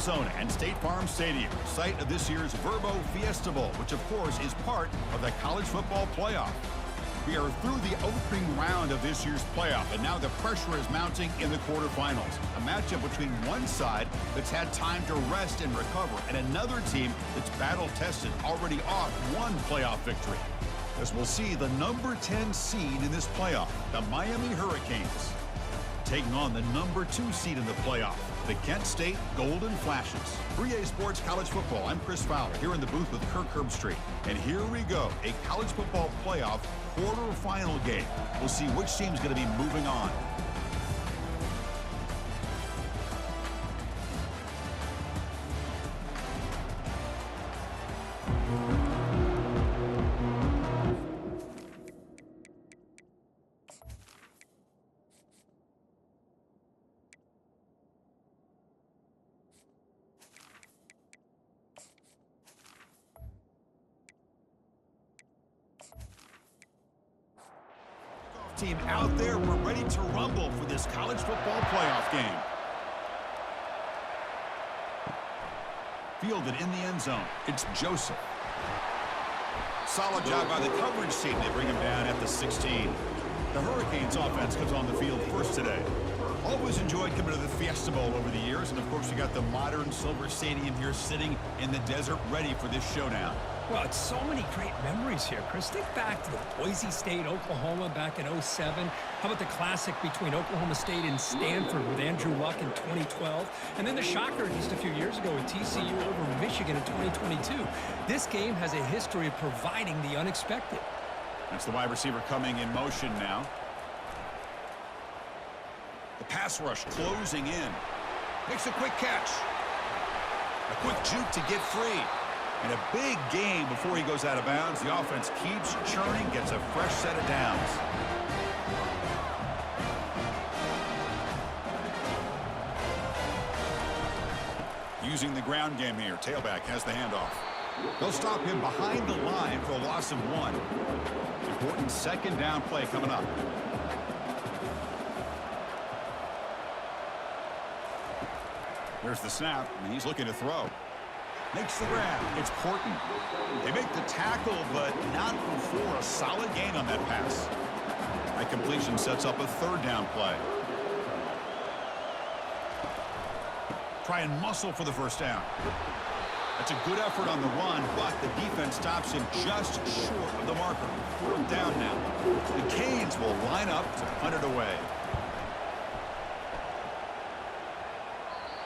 Arizona and State Farm Stadium, site of this year's Verbo Fiesta Bowl, which of course is part of the college football playoff. We are through the opening round of this year's playoff, and now the pressure is mounting in the quarterfinals. A matchup between one side that's had time to rest and recover, and another team that's battle-tested, already off one playoff victory. As we'll see the number 10 seed in this playoff, the Miami Hurricanes, taking on the number 2 seed in the playoff, the Kent State Golden Flashes. 3A Sports College Football. I'm Chris Fowler here in the booth with Kirk Herbstreit. And here we go, a college football playoff quarterfinal game. We'll see which team's going to be moving on. Team out there, we're ready to rumble for this college football playoff game. Fielded in the end zone, it's Joseph. Solid job by the coverage team. They bring him down at the 16. The Hurricanes offense comes on the field first today. Always enjoyed coming to the Fiesta Bowl over the years, and of course you got the modern silver stadium here sitting in the desert ready for this showdown. Well, it's so many great memories here, Chris. Think back to the Boise State, Oklahoma back in '07. How about the classic between Oklahoma State and Stanford with Andrew Luck in 2012? And then the shocker just a few years ago with TCU over Michigan in 2022. This game has a history of providing the unexpected. That's the wide receiver coming in motion now. The pass rush closing in. Makes a quick catch. A quick juke to get free. And a big game before he goes out of bounds. The offense keeps churning, gets a fresh set of downs. Using the ground game here. Tailback has the handoff. They'll stop him behind the line for a loss of 1. Important second down play coming up. There's the snap, and he's looking to throw. Makes the grab. It's Horton. They make the tackle, but not before a solid gain on that pass. That completion sets up a third down play. Try and muscle for the first down. That's a good effort on the run, but the defense stops him just short of the marker. Fourth down now. The Canes will line up to punt it away.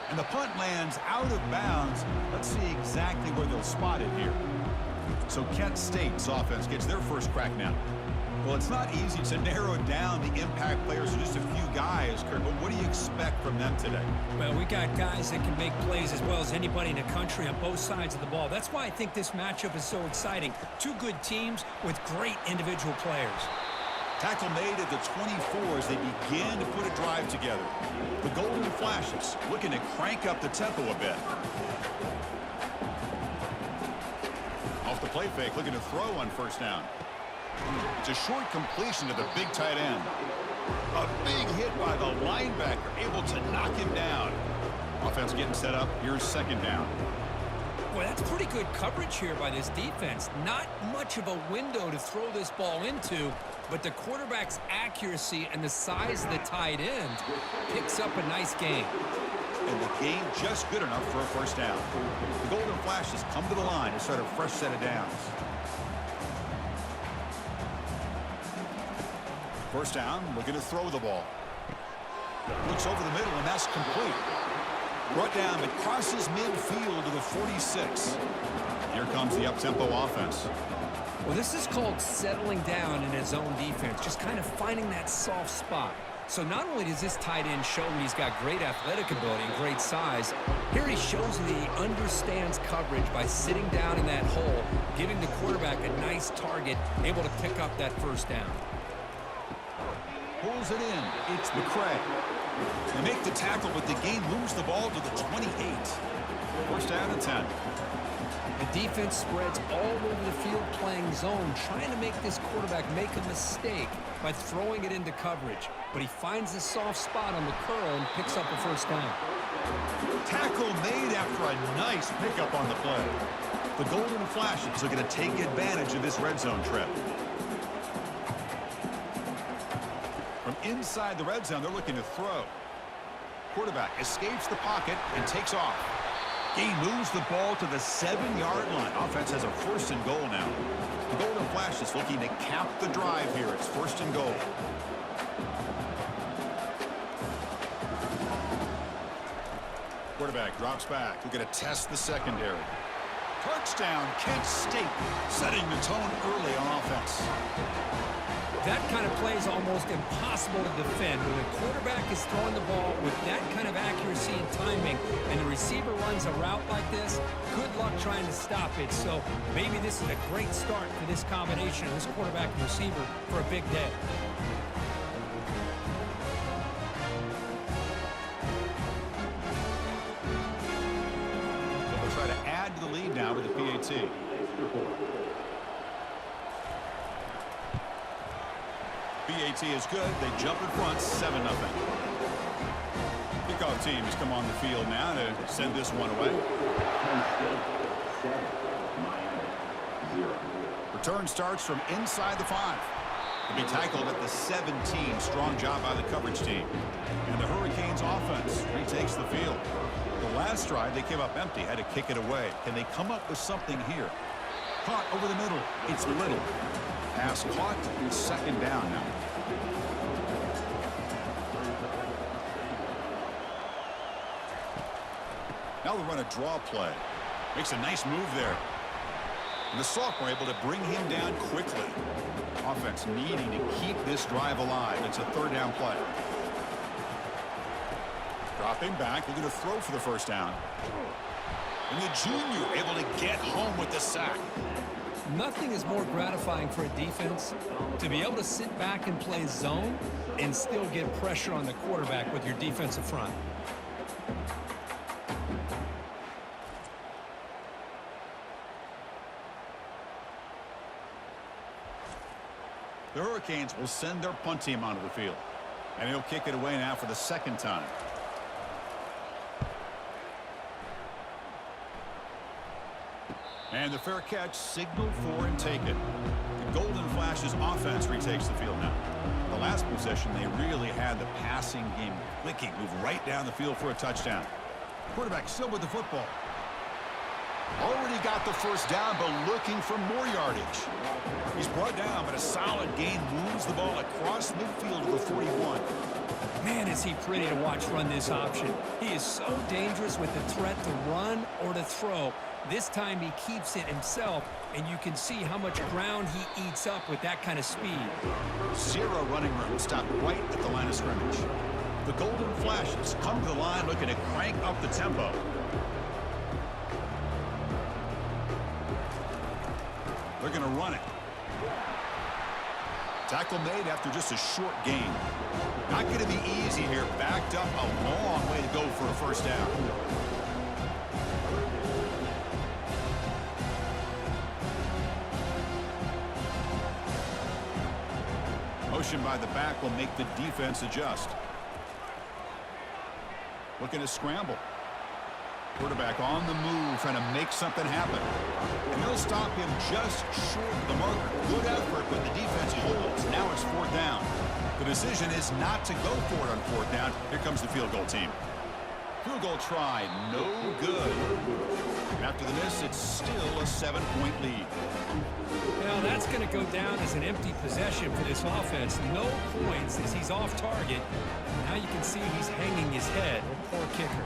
And the punt lands out of bounds. Let's see exactly where they'll spot it here. So Kent State's offense gets their first crack now. Well, it's not easy to narrow down the impact players to just a few guys, Kurt, but what do you expect from them today? Well, we got guys that can make plays as well as anybody in the country on both sides of the ball. That's why I think this matchup is so exciting. Two good teams with great individual players. Tackle made at the 24 as they begin to put a drive together. The Golden Flashes looking to crank up the tempo a bit. Off the play fake, looking to throw on first down. It's a short completion to the big tight end. A big hit by the linebacker, able to knock him down. Offense getting set up. Here's second down. Boy, that's pretty good coverage here by this defense. Not much of a window to throw this ball into, but the quarterback's accuracy and the size of the tight end picks up a nice gain. And the gain just good enough for a first down. The Golden Flashes come to the line to start a fresh set of downs. First down, looking to throw the ball. Looks over the middle, and that's complete. Brought down, but crosses midfield to the 46. Here comes the up-tempo offense. Well, this is called settling down in his own defense, just kind of finding that soft spot. So not only does this tight end show that he's got great athletic ability and great size, here he shows that he understands coverage by sitting down in that hole, giving the quarterback a nice target, able to pick up that first down. Pulls it in. It's McCray. They make the tackle, but the game moves the ball to the 28. First down and 10. The defense spreads all over the field playing zone, trying to make this quarterback make a mistake by throwing it into coverage. But he finds the soft spot on the curl and picks up the first down. Tackle made after a nice pickup on the play. The Golden Flashes are going to take advantage of this red zone trip. From inside the red zone, they're looking to throw. Quarterback escapes the pocket and takes off. He moves the ball to the 7-yard line. Offense has a 1st and goal now. The Golden Flashes looking to cap the drive here. It's 1st and goal. Quarterback drops back. We're going to test the secondary. Touchdown, Kent State, setting the tone early on offense. That kind of play is almost impossible to defend. When the quarterback is throwing the ball with that kind of accuracy and timing, and the receiver runs a route like this, good luck trying to stop it. So maybe this is a great start for this combination of this quarterback and receiver for a big day. So they'll try to add to the lead now with the PAT. PAT is good. They jump in front, 7-0. Kickoff team has come on the field now to send this one away. Return starts from inside the 5. To be tackled at the 17. Strong job by the coverage team. And the Hurricanes offense retakes the field. The last drive, they came up empty, had to kick it away. Can they come up with something here? Caught over the middle. It's Little. Pass caught. 2nd down now. Now they'll run a draw play. Makes a nice move there. And the sophomore able to bring him down quickly. Offense needing to keep this drive alive. It's a 3rd down play. Dropping back, looking to throw for the 1st down. And the junior able to get home with the sack. Nothing is more gratifying for a defense to be able to sit back and play zone and still get pressure on the quarterback with your defensive front. The Hurricanes will send their punt team onto the field. And he'll kick it away now for the 2nd time. And the fair catch, signal for and take it. The Golden Flashes offense retakes the field now. The last possession, they really had the passing game clicking. Move right down the field for a touchdown. Quarterback still with the football. Already got the 1st down, but looking for more yardage. He's brought down, but a solid gain moves the ball across midfield to the 41. Man, is he pretty to watch run this option. He is so dangerous with the threat to run or to throw. This time he keeps it himself, and you can see how much ground he eats up with that kind of speed. 0 running room, stopped right at the line of scrimmage. The Golden Flashes come to the line looking to crank up the tempo. They're going to run it. Tackle made after just a short gain. Not going to be easy here. Backed up a long way to go for a 1st down. Motion by the back will make the defense adjust. Looking to scramble. Quarterback on the move, trying to make something happen. And they'll stop him just short of the marker. Good effort, but the defense holds. Now it's 4th down. The decision is not to go for it on 4th down. Here comes the field goal team. Field goal try, no good. After the miss, it's still a 7-point lead. Now that's going to go down as an empty possession for this offense. No points as he's off target. Now you can see he's hanging his head. A poor kicker.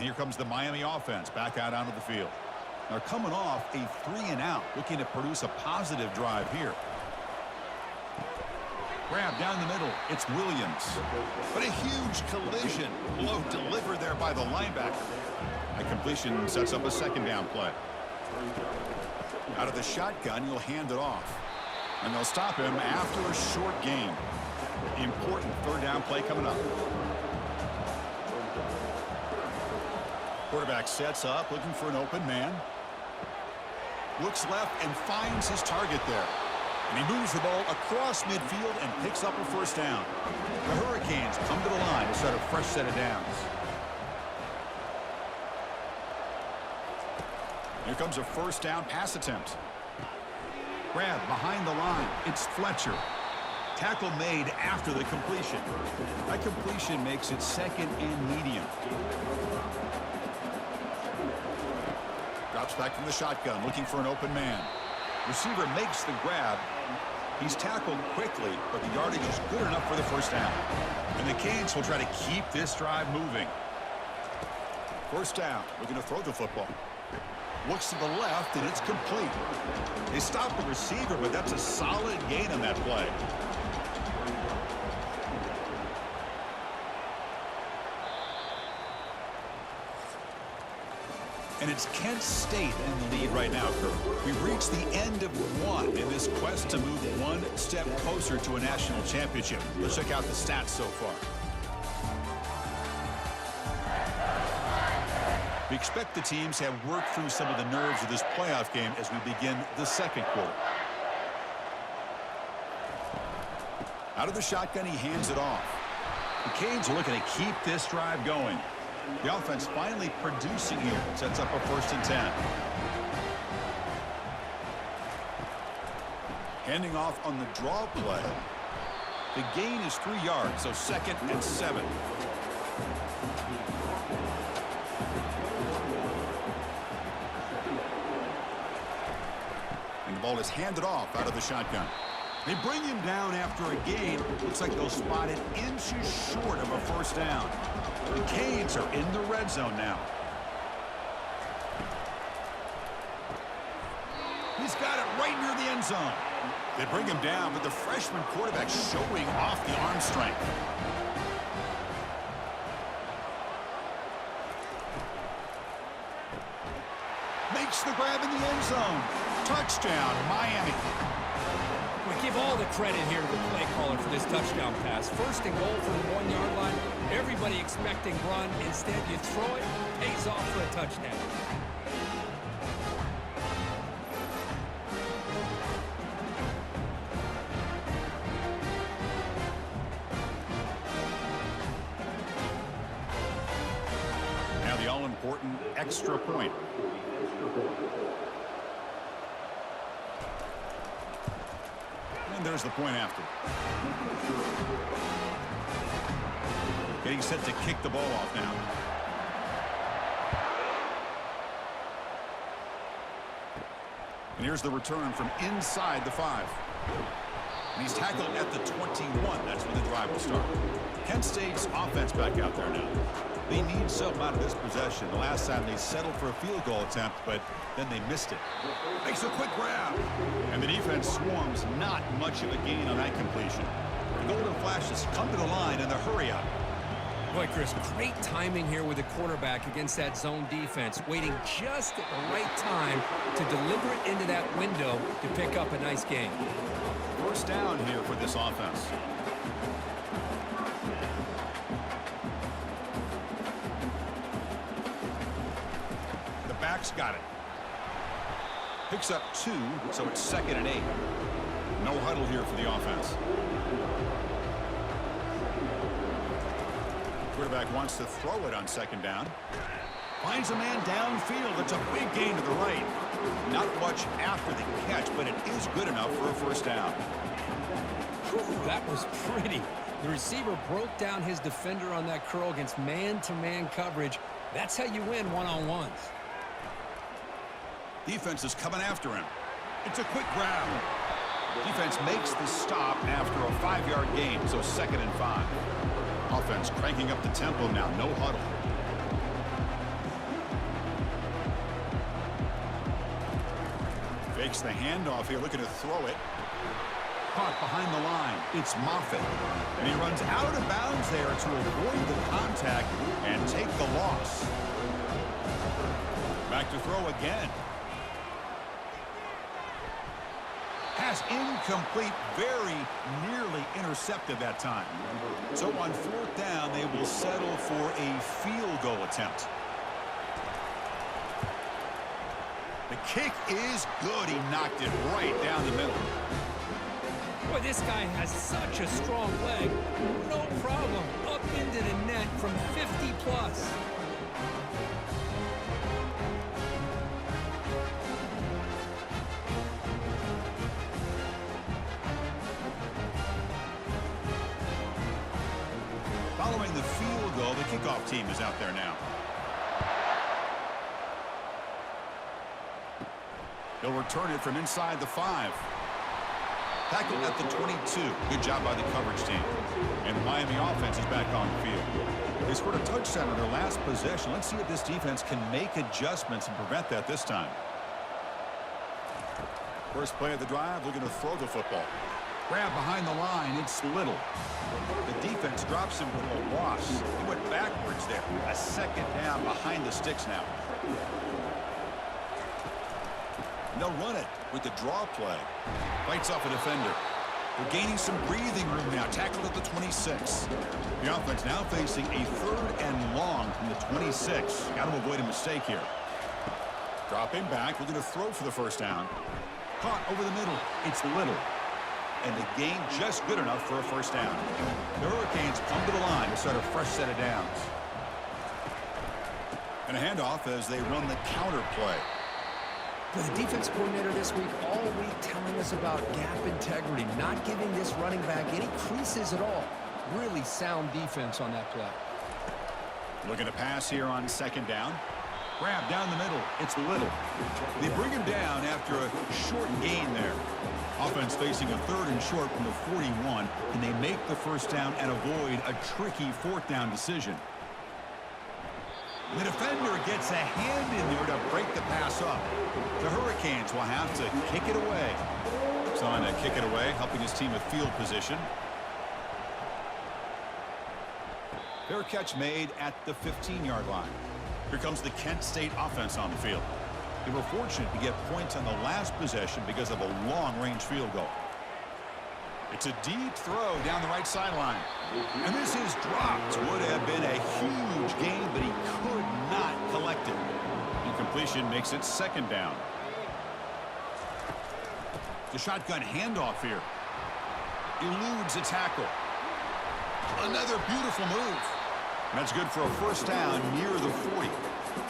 Here comes the Miami offense back out onto the field. They're coming off a 3-and-out, looking to produce a positive drive here. Grab down the middle. It's Williams. But a huge collision. Blow delivered there by the linebacker. A completion sets up a 2nd down play. Out of the shotgun, he'll hand it off. And they'll stop him after a short gain. Important 3rd down play coming up. Quarterback sets up, looking for an open man. Looks left and finds his target there. And he moves the ball across midfield and picks up a first down. The Hurricanes come to the line to start a fresh set of downs. Here comes a first down pass attempt. Grab behind the line. It's Fletcher. Tackle made after the completion. That completion makes it second and medium. Drops back from the shotgun, looking for an open man. Receiver makes the grab. He's tackled quickly, but the yardage is good enough for the first down. And the Canes will try to keep this drive moving. First down, looking to throw the football. Looks to the left, and it's complete. They stop the receiver, but that's a solid gain on that play. And it's Kent State in the lead right now, Kurt. We've reached the end of one in this quest to move one step closer to a national championship. Let's check out the stats so far. We expect the teams to have worked through some of the nerves of this playoff game as we begin the second quarter. Out of the shotgun, he hands it off. The Canes are looking to keep this drive going. The offense finally producing here. Sets up a 1st and 10. Handing off on the draw play. The gain is 3 yards, so 2nd and 7. And the ball is handed off out of the shotgun. They bring him down after a gain. Looks like they'll spot it inches short of a first down. The Canes are in the red zone now. He's got it right near the end zone. They bring him down, but the freshman quarterback showing off the arm strength. Makes the grab in the end zone. Touchdown, Miami. We give all the credit here to the play caller for this touchdown pass. 1st and goal from the 1-yard line. Everybody expecting run. Instead, you throw it, pays off for a touchdown. Now the all-important extra point. And there's the point after. Getting set to kick the ball off now. And here's the return from inside the 5. And he's tackled at the 21. That's where the drive will start. Kent State's offense back out there now. They need something out of this possession. The last time they settled for a field goal attempt, but then they missed it. Makes a quick grab. And the defense swarms. Not much of a gain on that completion. The Golden Flashes come to the line in the hurry up. Boy, Chris, great timing here with the quarterback against that zone defense, waiting just at the right time to deliver it into that window to pick up a nice gain. First down here for this offense. The back's got it. Picks up 2, so it's 2nd and 8. No huddle here for the offense. Quarterback wants to throw it on 2nd down. Finds a man downfield. It's a big gain to the right. Not much after the catch, but it is good enough for a first down. Whew, that was pretty. The receiver broke down his defender on that curl against man-to-man coverage. That's how you win one-on-ones. Defense is coming after him. It's a quick grab. Defense makes the stop after a 5-yard gain, so 2nd and 5. Offense cranking up the tempo now. No huddle. Fakes the handoff here, looking to throw it. Caught behind the line. It's Moffitt. And he runs out of bounds there to avoid the contact and take the loss. Back to throw again. Pass incomplete, very nearly intercepted that time. So on 4th down, they will settle for a field goal attempt. The kick is good. He knocked it right down the middle. Boy, this guy has such a strong leg. No problem. Up into the net from 50 plus. Following the field goal, the kickoff team is out there now. He'll return it from inside the 5. Tackle at the 22. Good job by the coverage team. And the Miami offense is back on the field. They scored a touchdown on their last possession. Let's see if this defense can make adjustments and prevent that this time. First play of the drive, looking to throw the football. Grab behind the line, it's Little. The defense drops him for a loss. He went backwards there. A second down behind the sticks now. And they'll run it with the draw play. Fights off a defender. They're gaining some breathing room now. Tackled at the 26. The offense now facing a 3rd and long from the 26. Got to avoid a mistake here. Dropping back, looking to throw for the first down. Caught over the middle. It's Little. And the gain just good enough for a first down. The Hurricanes come to the line to start a fresh set of downs. And a handoff as they run the counter play. But the defense coordinator this week, all week telling us about gap integrity, not giving this running back any creases at all. Really sound defense on that play. Looking to pass here on second down. Grab down the middle. It's Little. They bring him down after a short gain there. Offense facing a 3rd and short from the 41. Can they make the first down and avoid a tricky 4th down decision? The defender gets a hand in there to break the pass up. The Hurricanes will have to kick it away. It's on to kick it away, helping his team with field position. Fair catch made at the 15-yard line. Here comes the Kent State offense on the field. They were fortunate to get points on the last possession because of a long-range field goal. It's a deep throw down the right sideline. And this is dropped. Would have been a huge gain, but he could not collect it. Incompletion makes it second down. The shotgun handoff here. Eludes a tackle. Another beautiful move. And that's good for a first down near the 40.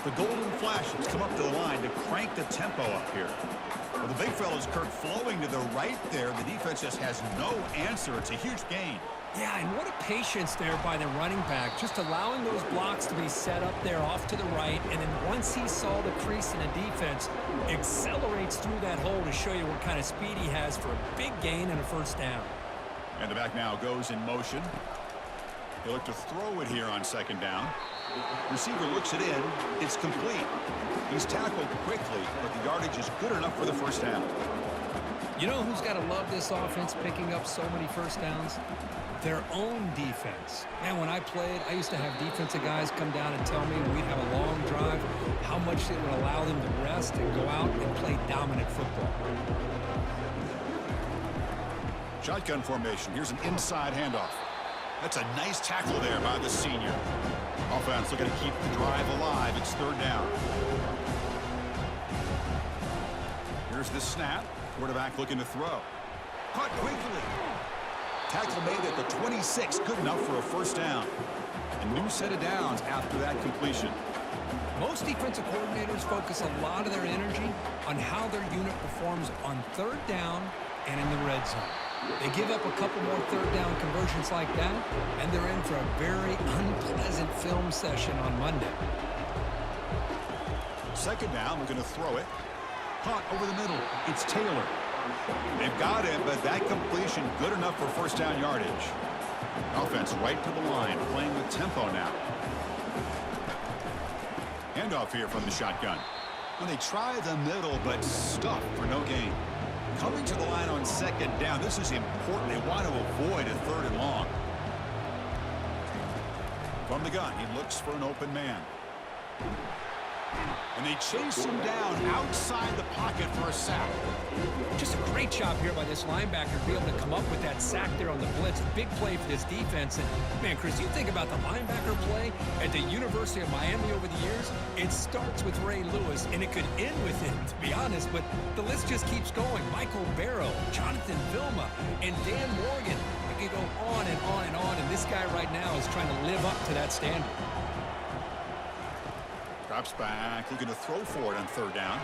The golden flash has come up to the line to crank the tempo up here. Well, the big fella's Kirk flowing to the right there. The defense just has no answer. It's a huge gain. Yeah, and what a patience there by the running back, just allowing those blocks to be set up there off to the right, and then once he saw the crease in the defense, accelerates through that hole to show you what kind of speed he has for a big gain and a first down. And the back now goes in motion. They look to throw it here on second down. Receiver looks it in. It's complete. He's tackled quickly, but the yardage is good enough for the first down. You know who's got to love this offense picking up so many first downs? Their own defense. Man, when I played, I used to have defensive guys come down and tell me we'd have a long drive, how much it would allow them to rest and go out and play dominant football. Shotgun formation. Here's an inside handoff. That's a nice tackle there by the senior. Offense looking to keep the drive alive. It's third down. Here's the snap. Quarterback looking to throw. Caught quickly. Tackle made at the 26. Good enough for a first down. A new set of downs after that completion. Most defensive coordinators focus a lot of their energy on how their unit performs on third down and in the red zone. They give up a couple more third down conversions like that, and they're in for a very unpleasant film session on Monday. Second down, we're going to throw it. Caught over the middle. It's Taylor. They've got him, but that completion good enough for first down yardage. Offense right to the line, playing with tempo now. Handoff here from the shotgun. When they try the middle, but stuffed for no gain. Coming to the line on second down, this is important. They want to avoid a third and long. From the gun, he looks for an open man. And they chase him down outside the pocket for a sack. Just a great job here by this linebacker to be able to come up with that sack there on the blitz. Big play for this defense. And, man, Chris, you think about the linebacker play at the University of Miami over the years, it starts with Ray Lewis, and it could end with him, to be honest. But the list just keeps going. Michael Barrow, Jonathan Vilma, and Dan Morgan. It could go on and on and on, and this guy right now is trying to live up to that standard. Drops back, looking to throw for it on third down.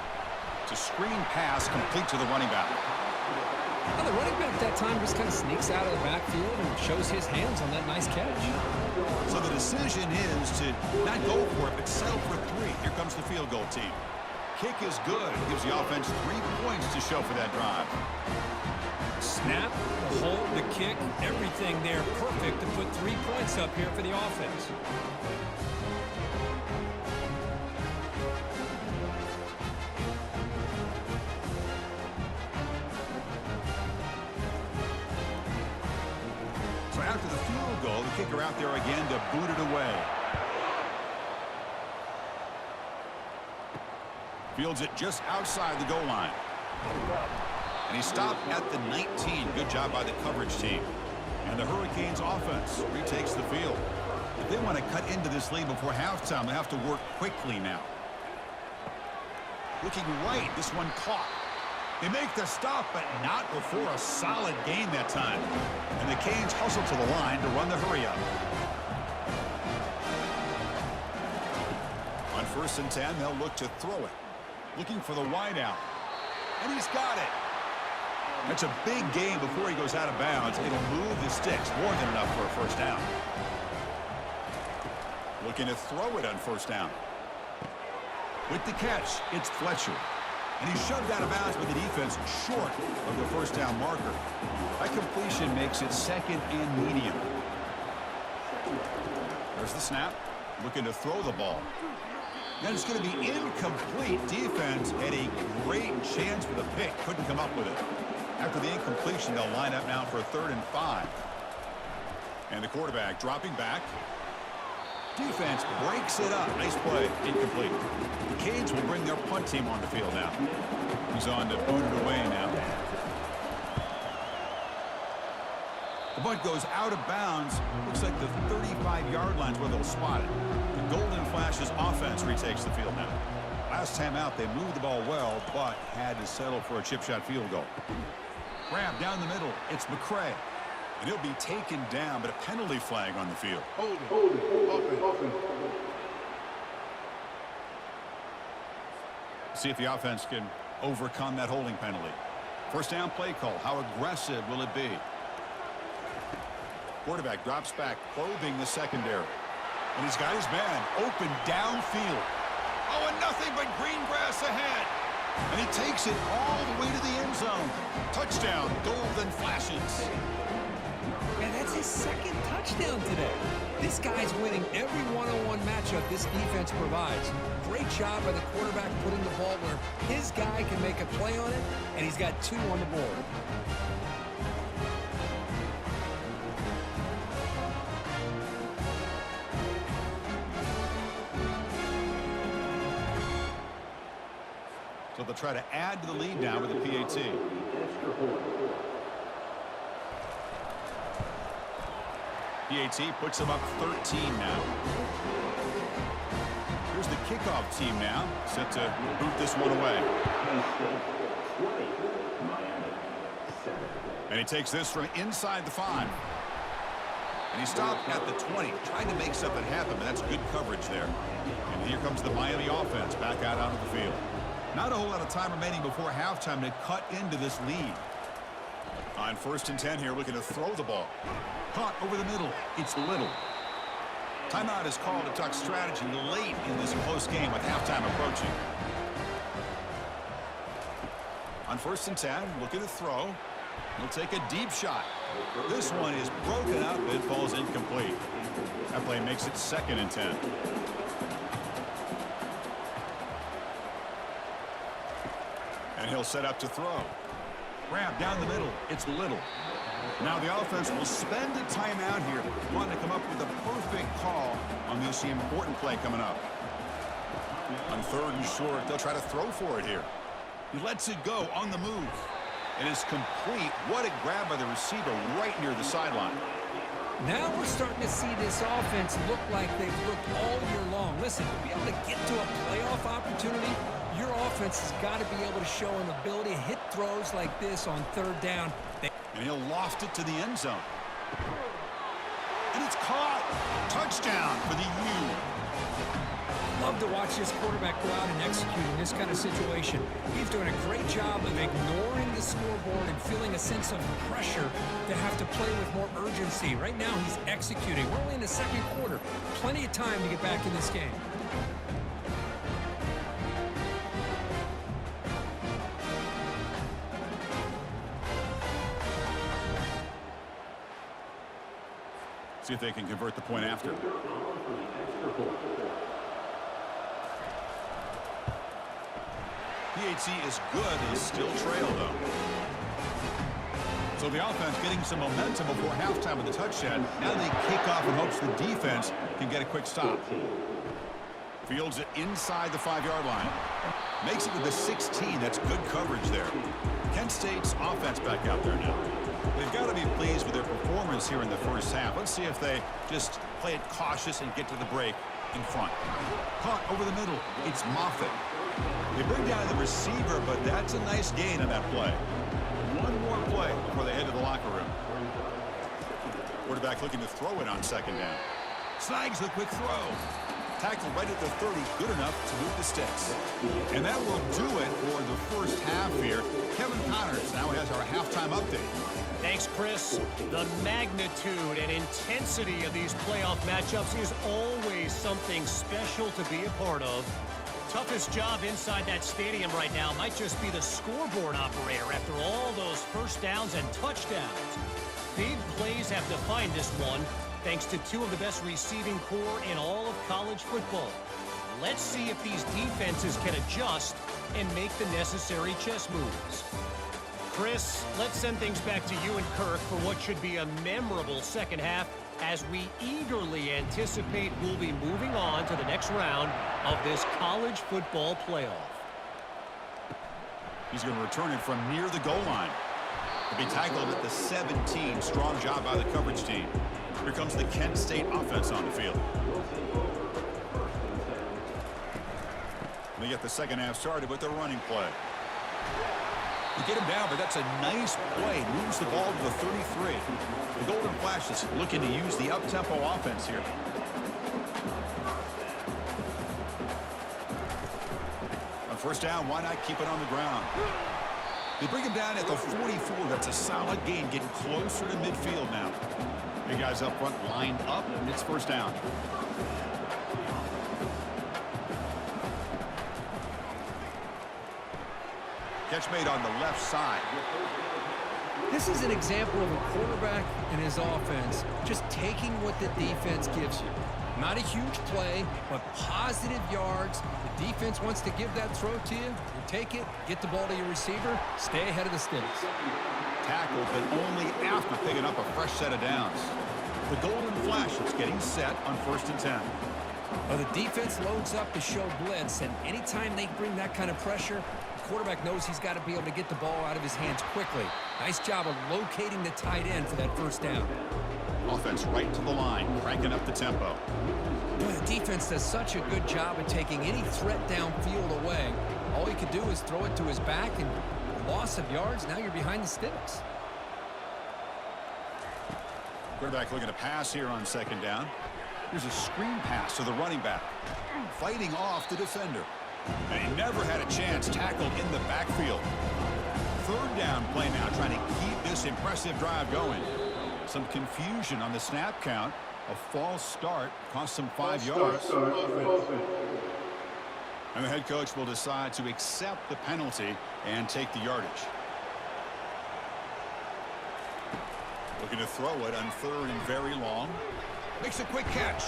It's a screen pass complete to the running back. Well, the running back that time just kind of sneaks out of the backfield and shows his hands on that nice catch. So the decision is to not go for it, but settle for 3. Here comes the field goal team. Kick is good. It gives the offense 3 points to show for that drive. Snap, the hold, the kick, everything there perfect to put 3 points up here for the offense. So after the field goal, the kicker out there again to boot it away. Fields it just outside the goal line. And he stopped at the 19. Good job by the coverage team. And the Hurricanes offense retakes the field. If they want to cut into this lead before halftime, they have to work quickly now. Looking right, this one caught. They make the stop, but not before a solid gain that time. And the Canes hustle to the line to run the hurry up. On 1st and 10, they'll look to throw it. Looking for the wideout. And he's got it. That's a big gain before he goes out of bounds. It'll move the sticks, more than enough for a first down. Looking to throw it on 1st down. With the catch, it's Fletcher. And he's shoved out of bounds with the defense short of the 1st down marker. That completion makes it 2nd and medium. There's the snap. Looking to throw the ball. And it's going to be incomplete. Defense had a great chance for the pick. Couldn't come up with it. After the incompletion, they'll line up now for a 3rd and 5. And the quarterback dropping back. Defense breaks it up. Nice play. Incomplete. The Canes will bring their punt team on the field now. He's on to boot it away now. The punt goes out of bounds. Looks like the 35-yard line is where they'll spot it. The Golden Flashes offense retakes the field now. Last time out, they moved the ball well, but had to settle for a chip shot field goal. Grab down the middle. It's McCray. And he'll be taken down, but a penalty flag on the field. See if the offense can overcome that holding penalty. 1st down play call. How aggressive will it be? Quarterback drops back, probing the secondary. And he's got his man open downfield. Oh, and nothing but green grass ahead. And he takes it all the way to the end zone. Touchdown, Golden Flashes. And that's his 2nd touchdown today. This guy's winning every one-on-one matchup this defense provides. Great job by the quarterback putting the ball where his guy can make a play on it, and he's got 2 on the board. So they'll try to add to the lead now with the PAT. PAT puts them up 13 now. Here's the kickoff team now, set to boot this one away. And he takes this from inside the 5. And he stopped at the 20, trying to make something happen, but that's good coverage there. And here comes the Miami offense back out onto the field. Not a whole lot of time remaining before halftime to cut into this lead. On 1st and 10 here, looking to throw the ball. Caught over the middle. It's Little. Timeout is called to talk strategy late in this close game with halftime approaching. On 1st and 10, looking to throw. He'll take a deep shot. This one is broken up. It falls incomplete. That play makes it 2nd and 10. And he'll set up to throw. Grab down the middle. It's Little. Now the offense will spend a timeout here, wanting to come up with a perfect call on this important play coming up. On 3rd and short, they'll try to throw for it here. He lets it go on the move. And it's complete. What a grab by the receiver right near the sideline. Now we're starting to see this offense look like they've looked all year long. Listen, to be able to get to a playoff opportunity, your offense has got to be able to show an ability to hit throws like this on 3rd down. And he'll loft it to the end zone. And it's caught. Touchdown for the U. Love to watch this quarterback go out and execute in this kind of situation. He's doing a great job of ignoring the scoreboard and feeling a sense of pressure to have to play with more urgency. Right now, he's executing. We're only in the 2nd quarter. Plenty of time to get back in this game. See if they can convert the point after. PHC is good. They still trail, though. So the offense getting some momentum before halftime with the touchdown. Now they kick off in hopes the defense can get a quick stop. Fields it inside the 5-yard line. Makes it with the 16. That's good coverage there. Kent State's offense back out there now. They've got to be pleased with their performance here in the first half. Let's see if they just play it cautious and get to the break in front. Caught over the middle. It's Moffitt. They bring down the receiver, but that's a nice gain on that play. One more play before they head to the locker room. Quarterback looking to throw it on 2nd down. Snags the quick throw. Tackle right at the 30, good enough to move the sticks. And that will do it for the first half here. Kevin Connors now has our halftime update. Thanks, Chris. The magnitude and intensity of these playoff matchups is always something special to be a part of. Toughest job inside that stadium right now might just be the scoreboard operator after all those first downs and touchdowns. Big plays have defined this one, thanks to 2 of the best receiving core in all of college football. Let's see if these defenses can adjust and make the necessary chess moves. Chris, let's send things back to you and Kirk for what should be a memorable 2nd half as we eagerly anticipate we'll be moving on to the next round of this college football playoff. He's going to return it from near the goal line. He'll be tackled at the 17. Strong job by the coverage team. Here comes the Kent State offense on the field. They get the 2nd half started with their running play. You get him down, but that's a nice play. Moves the ball to the 33. The Golden Flashes looking to use the up-tempo offense here. On 1st down, why not keep it on the ground? They bring him down at the 44. That's a solid gain, getting closer to midfield now. Big guys up front lined up, and it's 1st down. Catch made on the left side. This is an example of a quarterback and his offense just taking what the defense gives you. Not a huge play, but positive yards. The defense wants to give that throw to you. You take it, get the ball to your receiver, stay ahead of the sticks. Tackled, but only after picking up a fresh set of downs. The Golden Flashes getting set on 1st and 10. Well, the defense loads up to show blitz, and anytime they bring that kind of pressure, the quarterback knows he's got to be able to get the ball out of his hands quickly. Nice job of locating the tight end for that 1st down. Offense right to the line, cranking up the tempo. Boy, the defense does such a good job of taking any threat downfield away. All he could do is throw it to his back, and loss of yards, now you're behind the sticks. Quarterback looking to pass here on 2nd down. Here's a screen pass to the running back. Fighting off the defender. And he never had a chance, tackled in the backfield. 3rd down play now, trying to keep this impressive drive going. Some confusion on the snap count. A false start cost them 5 yards. And the head coach will decide to accept the penalty and take the yardage. Looking to throw it on 3rd and very long. Makes a quick catch.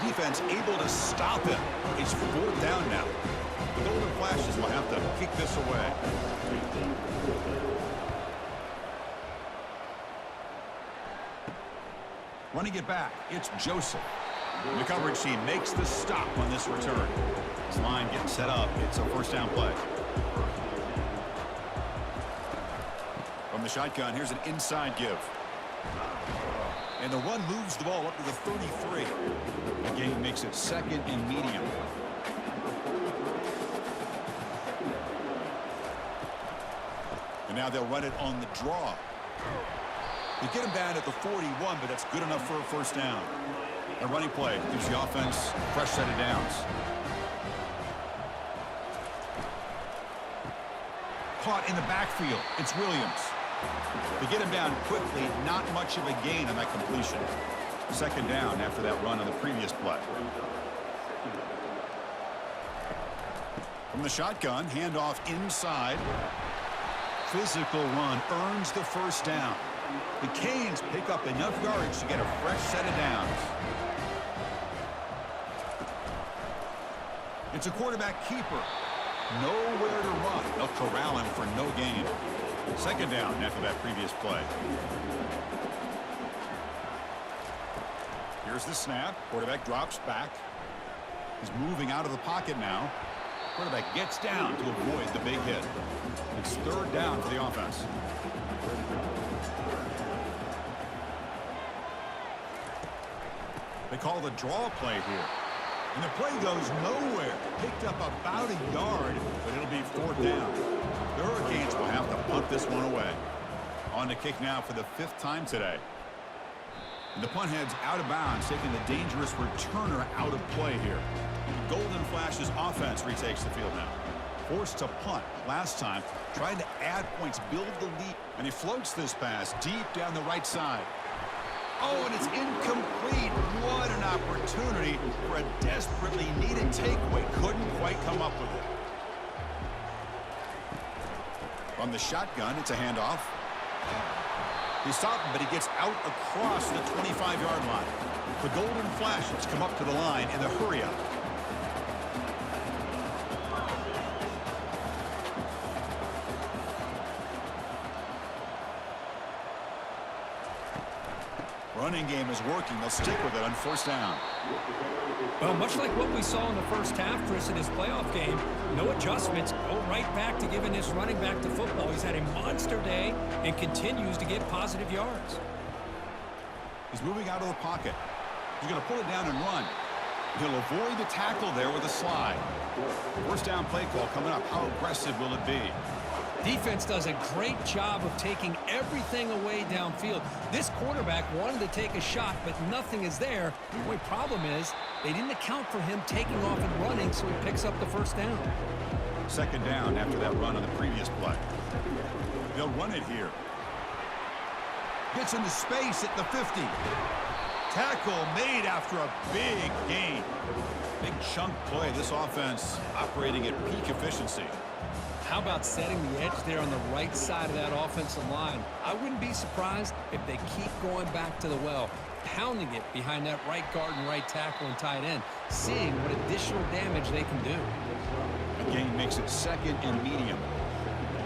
Defense able to stop him. It's 4th down now. The Golden Flashes will have to kick this away. Running it back, it's Joseph. The coverage team makes the stop on this return. This line getting set up. It's a first down play. From the shotgun, here's an inside give. And the run moves the ball up to the 33. The game makes it second and medium. And now they'll run it on the draw. They get him down at the 41, but that's good enough for a first down. A running play gives the offense a fresh set of downs. Caught in the backfield. It's Williams. They get him down quickly. Not much of a gain on that completion. Second down after that run on the previous play. From the shotgun, handoff inside. Physical run earns the first down. The Canes pick up enough yardage to get a fresh set of downs. It's a quarterback keeper. Nowhere to run. They'll corral him for no gain. Second down after that previous play. Here's the snap. Quarterback drops back. He's moving out of the pocket now. Quarterback gets down to avoid the big hit. It's third down for the offense. They call the draw play here. And the play goes nowhere. Picked up about a yard, but it'll be fourth down. The Hurricanes will have to punt this one away. On the kick now for the 5th time today. And the punt heads out of bounds, taking the dangerous returner out of play here. The Golden Flash's offense retakes the field now. Forced to punt last time, trying to add points, build the lead. And he floats this pass deep down the right side. Oh, and it's incomplete. What an opportunity for a desperately needed takeaway. Couldn't quite come up with it. From the shotgun, it's a handoff. He's stopped, but he gets out across the 25-yard line. The Golden Flashes come up to the line in the hurry-up. Running game is working. They'll stick with it on first down. Well, much like what we saw in the first half, Chris, in his playoff game, no adjustments, go right back to giving this running back to football. He's had a monster day and continues to get positive yards. He's moving out of the pocket. He's going to pull it down and run. He'll avoid the tackle there with a slide. First down play call coming up. How aggressive will it be? Defense does a great job of taking everything away downfield. This quarterback wanted to take a shot, but nothing is there. The only problem is they didn't account for him taking off and running, so he picks up the first down. Second down after that run on the previous play. They'll run it here. Gets into space at the 50. Tackle made after a big gain. Big chunk play. This offense operating at peak efficiency. How about setting the edge there on the right side of that offensive line? I wouldn't be surprised if they keep going back to the well, pounding it behind that right guard and right tackle and tight end, seeing what additional damage they can do. The game makes it second and medium.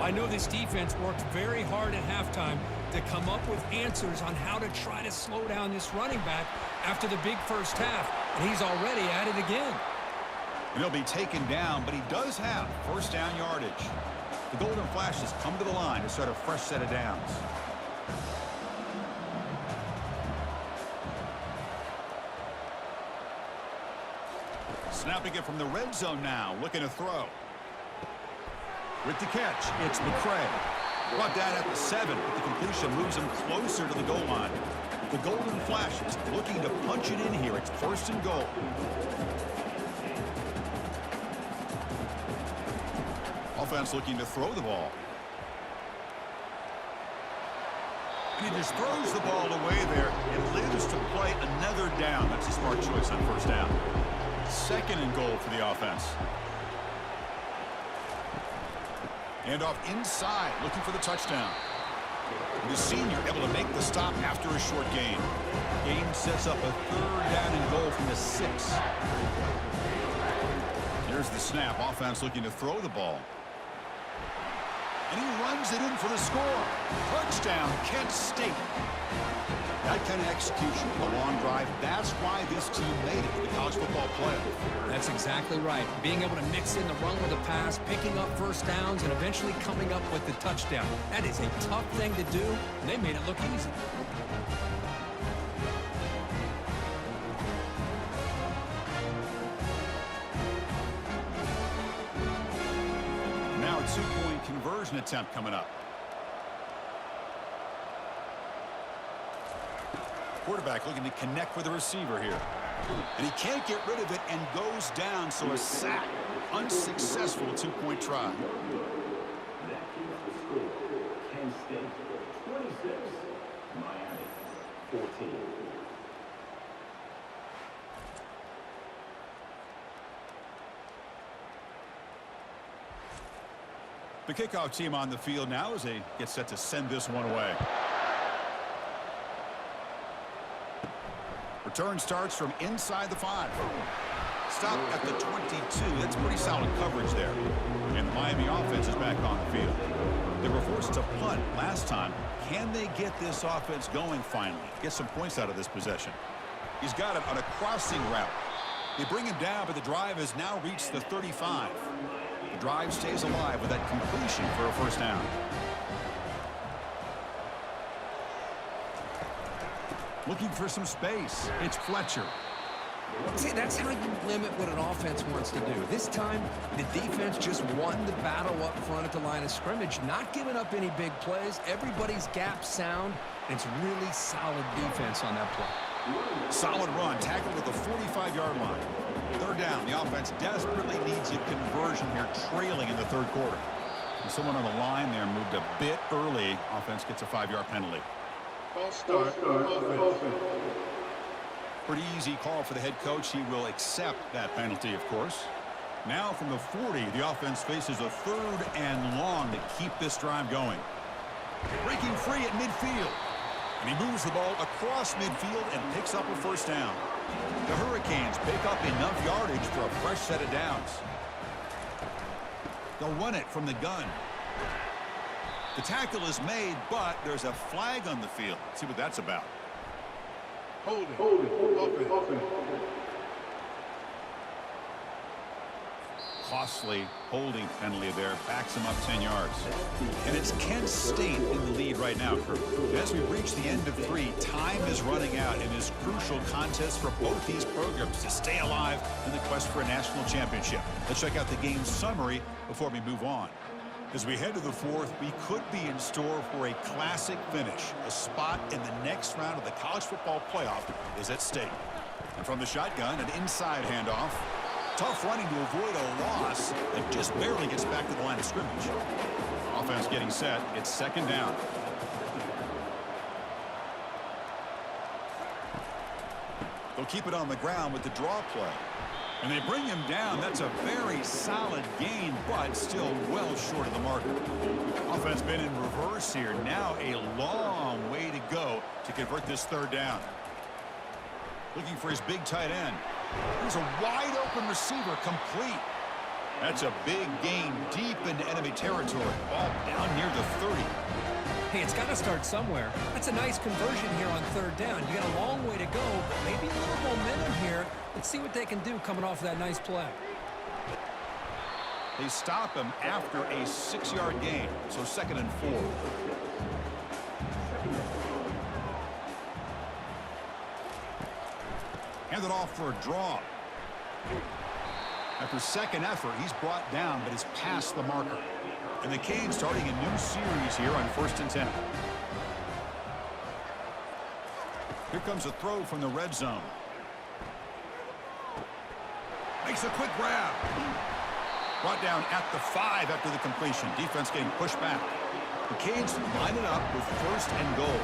I know this defense worked very hard at halftime to come up with answers on how to try to slow down this running back after the big first half, and he's already at it again. And he'll be taken down, but he does have first down yardage. The Golden Flashes come to the line to start a fresh set of downs. Snapping it from the red zone now, looking to throw. With the catch, it's McCray. Brought down at the 7, but the completion moves him closer to the goal line. The Golden Flashes looking to punch it in here. It's first and goal. Offense looking to throw the ball. And he just throws the ball away there and lives to play another down. That's a smart choice on first down. Second and goal for the offense. And off inside, looking for the touchdown. The senior able to make the stop after a short gain. Game sets up a third down and goal from the 6. Here's the snap. Offense looking to throw the ball. And he runs it in for the score. Touchdown, Kent State. That kind of execution, a long drive, that's why this team made it to the college football playoff. That's exactly right. Being able to mix in the run with the pass, picking up first downs, and eventually coming up with the touchdown. That is a tough thing to do, and they made it look easy. Now a two-point conversion attempt coming up. Quarterback looking to connect with the receiver here. And he can't get rid of it and goes down, so a sack. Unsuccessful two-point try. That keeps the score. Kent State 26, Miami 14. The kickoff team on the field now as they get set to send this one away. Return starts from inside the 5. Stop at the 22. That's pretty solid coverage there. And the Miami offense is back on the field. They were forced to punt last time. Can they get this offense going finally? Get some points out of this possession. He's got it on a crossing route. They bring him down, but the drive has now reached the 35. The drive stays alive with that completion for a first down. Looking for some space. It's Fletcher. See, that's how you limit what an offense wants to do. This time, the defense just won the battle up front at the line of scrimmage, not giving up any big plays. Everybody's gap sound. It's really solid defense on that play. Solid run, tackled at the 45-yard line. Third down. The offense desperately needs a conversion here, trailing in the third quarter. And someone on the line there moved a bit early. Offense gets a 5-yard penalty. Pretty easy call for the head coach. He will accept that penalty, of course. Now from the 40, the offense faces a 3rd and long to keep this drive going. Breaking free at midfield. And he moves the ball across midfield and picks up a first down. The Hurricanes pick up enough yardage for a fresh set of downs. They'll run it from the gun. The tackle is made, but there's a flag on the field. Let's see what that's about. Holding. Costly holding penalty there. Backs him up 10 yards. And it's Kent State in the lead right now, crew. As we reach the end of 3, time is running out in this crucial contest for both these programs to stay alive in the quest for a national championship. Let's check out the game summary before we move on. As we head to the 4th, we could be in store for a classic finish. A spot in the next round of the college football playoff is at stake. And from the shotgun, an inside handoff. Tough running to avoid a loss and just barely gets back to the line of scrimmage. Offense getting set. It's second down. They'll keep it on the ground with the draw play. And they bring him down. That's a very solid gain, but still well short of the marker. Offense been in reverse here. Now a long way to go to convert this third down. Looking for his big tight end. Here's a wide open receiver, complete. That's a big gain deep into enemy territory. Ball down near the 30. Hey, it's got to start somewhere. That's a nice conversion here on third down. You got a long way to go, but maybe a little momentum here. Let's see what they can do coming off of that nice play. They stop him after a 6-yard gain, so 2nd and 4. Handed off for a draw. After second effort, he's brought down, but is past the marker. And the Canes starting a new series here on 1st and 10. Here comes a throw from the red zone. Makes a quick grab. Brought down at the 5 after the completion. Defense getting pushed back. The Canes line it up with 1st and goal.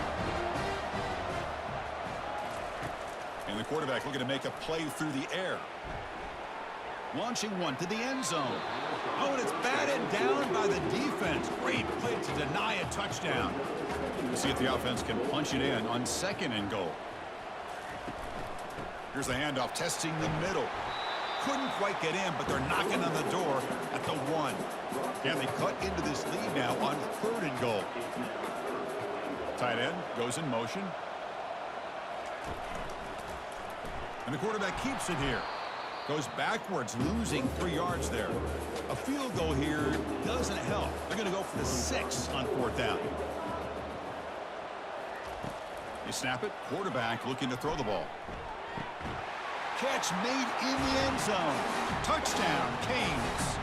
And the quarterback looking to make a play through the air. Launching one to the end zone. Oh, and it's batted down by the defense. Great play to deny a touchdown. We'll see if the offense can punch it in on 2nd and goal. Here's the handoff, testing the middle. Couldn't quite get in, but they're knocking on the door at the 1. Can they cut into this lead now on 3rd and goal? Tight end goes in motion. And the quarterback keeps it here. Goes backwards, losing 3 yards there. A field goal here doesn't help. They're going to go for the 6 on 4th down. You snap it. Quarterback looking to throw the ball. Catch made in the end zone. Touchdown, Canes.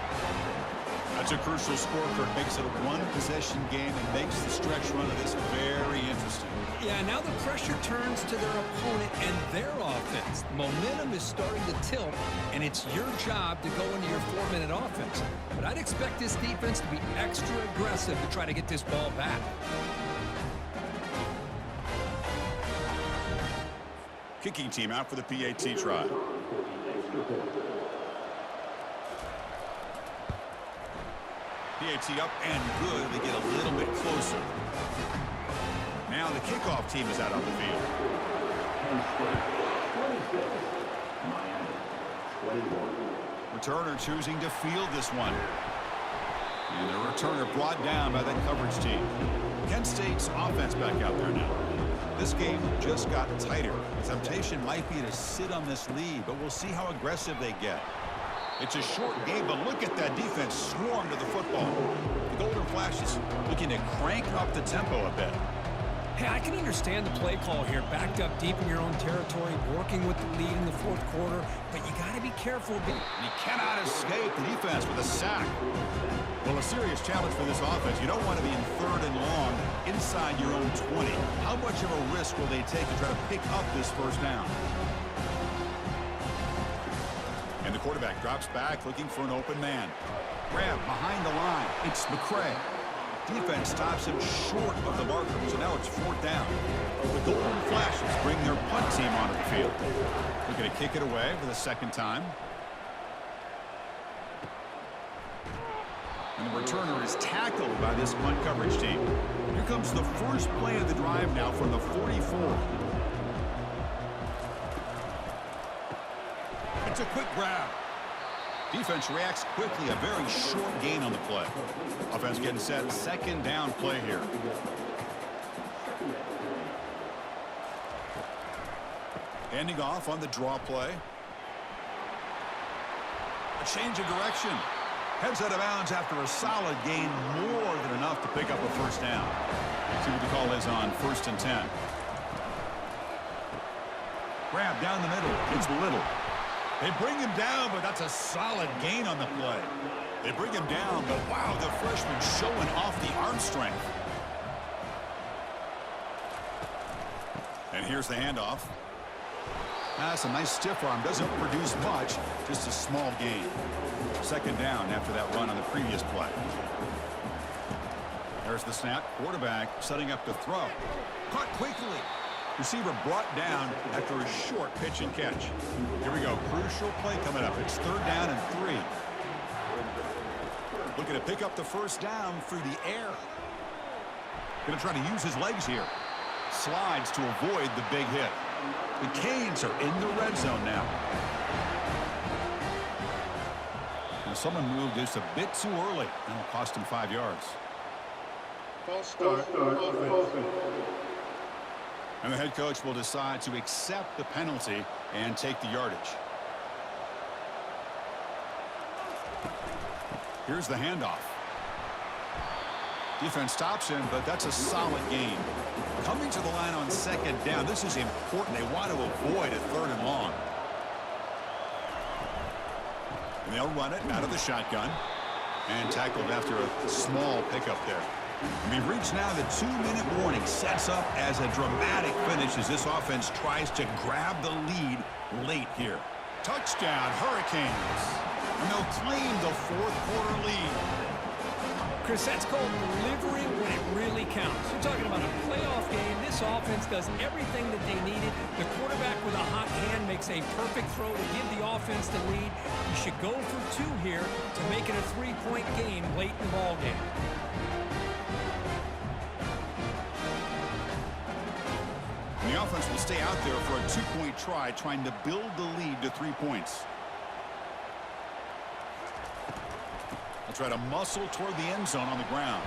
That's a crucial score for it. Makes it a 1-possession game and makes the stretch run of this very interesting. Yeah, now the pressure turns to their opponent and their offense. Momentum is starting to tilt, and it's your job to go into your 4-minute offense. But I'd expect this defense to be extra aggressive to try to get this ball back. Kicking team out for the PAT try. PAT up and good. They get a little bit closer. Now the kickoff team is out on the field. Returner choosing to field this one. And the returner brought down by that coverage team. Kent State's offense back out there now. This game just got tighter. The temptation might be to sit on this lead, but we'll see how aggressive they get. It's a short game, but look at that defense swarm to the football. The Golden Flash is looking to crank up the tempo a bit. Hey, I can understand the play call here, backed up deep in your own territory, working with the lead in the 4th quarter, but you got to be careful. You cannot escape the defense with a sack. Well, a serious challenge for this offense. You don't want to be in 3rd and long inside your own 20. How much of a risk will they take to try to pick up this 1st down? And the quarterback drops back looking for an open man. Grab behind the line. It's McCray. Defense stops him short of the marker, so now it's 4th down. The Golden Flashes bring their punt team onto the field. They're going to kick it away for the 2nd time. And the returner is tackled by this punt coverage team. Here comes the first play of the drive now from the 44. It's a quick grab. Defense reacts quickly. A very short gain on the play. Offense getting set. 2nd down play here. Handing off on the draw play. A change of direction. Heads out of bounds after a solid gain. More than enough to pick up a 1st down. See what the call is on 1st and 10. Grab down the middle. It's Little. They bring him down, but that's a solid gain on the play. They bring him down, but wow, the freshman showing off the arm strength. And here's the handoff. That's a nice stiff arm. Doesn't produce much, just a small gain. 2nd down after that run on the previous play. There's the snap. Quarterback setting up to throw. Caught quickly. Receiver brought down after a short pitch and catch. Here we go. Crucial play coming up. It's 3rd down and 3. Looking to pick up the 1st down through the air. Going to try to use his legs here. Slides to avoid the big hit. The Canes are in the red zone now. And someone moved just a bit too early. That'll cost him 5 yards. False start. Offense. And the head coach will decide to accept the penalty and take the yardage. Here's the handoff. Defense stops him, but that's a solid gain. Coming to the line on 2nd down, this is important. They want to avoid a 3rd and long. And they'll run it out of the shotgun. And tackled after a small pickup there. We've reached now the 2-minute warning. Sets up as a dramatic finish as this offense tries to grab the lead late here. Touchdown, Hurricanes. And they'll claim the 4th quarter lead. Chris, that's called delivering when it really counts. You're talking about a playoff game. This offense does everything that they needed. The quarterback with a hot hand makes a perfect throw to give the offense the lead. You should go for 2 here to make it a 3-point game late in the ball game. And the offense will stay out there for a 2-point try, trying to build the lead to 3 points. try to muscle toward the end zone on the ground.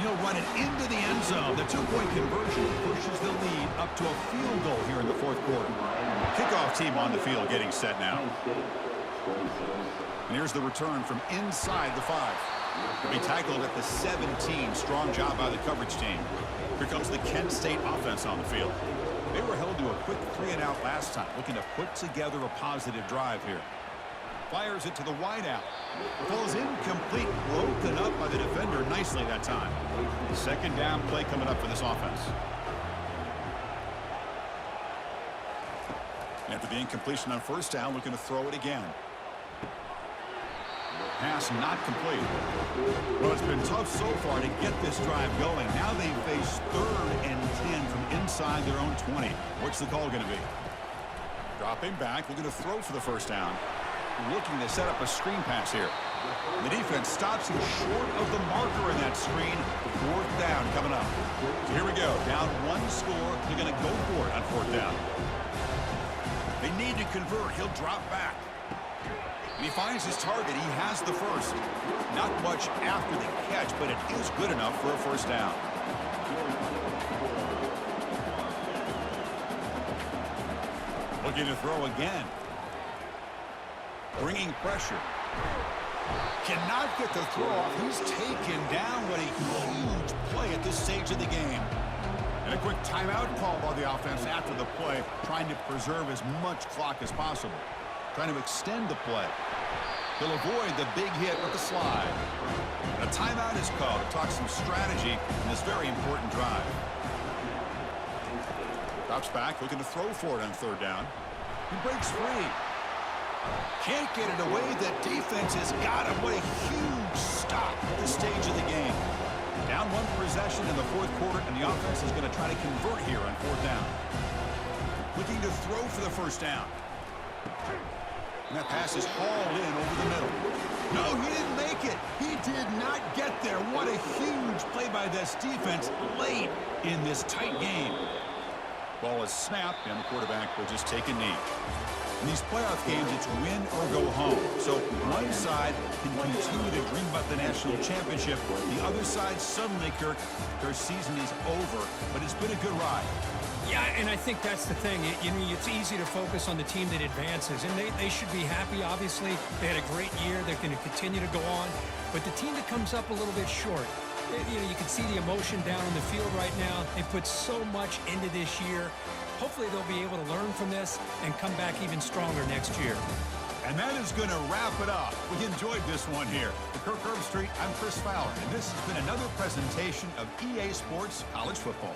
He'll run it into the end zone. The two-point conversion pushes the lead up to a field goal here in the fourth quarter. Kickoff team on the field getting set now. And here's the return from inside the 5. He'll be tackled at the 17. Strong job by the coverage team. Here comes the Kent State offense on the field. They were held to a quick 3-and-out last time, looking to put together a positive drive here. Fires it to the wideout. Falls incomplete, broken up by the defender nicely that time. Second down play coming up for this offense. After the incompletion on first down, looking to throw it again. Pass not complete. Well, it's been tough so far to get this drive going. Now they face 3rd and 10 from inside their own 20. What's the call going to be? Dropping back, looking to throw for the first down. Looking to set up a screen pass here. The defense stops him short of the marker in that screen. 4th down coming up. So here we go. Down 1 score. They're going to go for it on 4th down. They need to convert. He'll drop back. And he finds his target. He has the first. Not much after the catch, but it is good enough for a first down. Looking to throw again. Bringing pressure. Cannot get the throw off. He's taken down. What a huge play at this stage of the game. And a quick timeout call by the offense after the play, trying to preserve as much clock as possible. Trying to extend the play. He'll avoid the big hit with the slide. And a timeout is called to talk some strategy in this very important drive. Drops back, looking to throw for it on 3rd down. He breaks free. Can't get it away. The defense has got him. What a huge stop at this stage of the game. Down 1 possession in the 4th quarter, and the offense is going to try to convert here on 4th down. Looking to throw for the first down. And that pass is hauled in over the middle. No, he didn't make it. He did not get there. What a huge play by this defense late in this tight game. Ball is snapped, and the quarterback will just take a knee. In these playoff games, it's win or go home. So one side can continue to dream about the national championship. The other side, suddenly, Kirk, their season is over. But it's been a good ride. Yeah, and I think that's the thing. It's easy to focus on the team that advances, and they should be happy, obviously. They had a great year. They're going to continue to go on. But the team that comes up a little bit short, you can see the emotion down on the field right now. They put so much into this year. Hopefully they'll be able to learn from this and come back even stronger next year. And that is going to wrap it up. We enjoyed this one here. For Kirk Herbstreit, I'm Chris Fowler, and this has been another presentation of EA Sports College Football.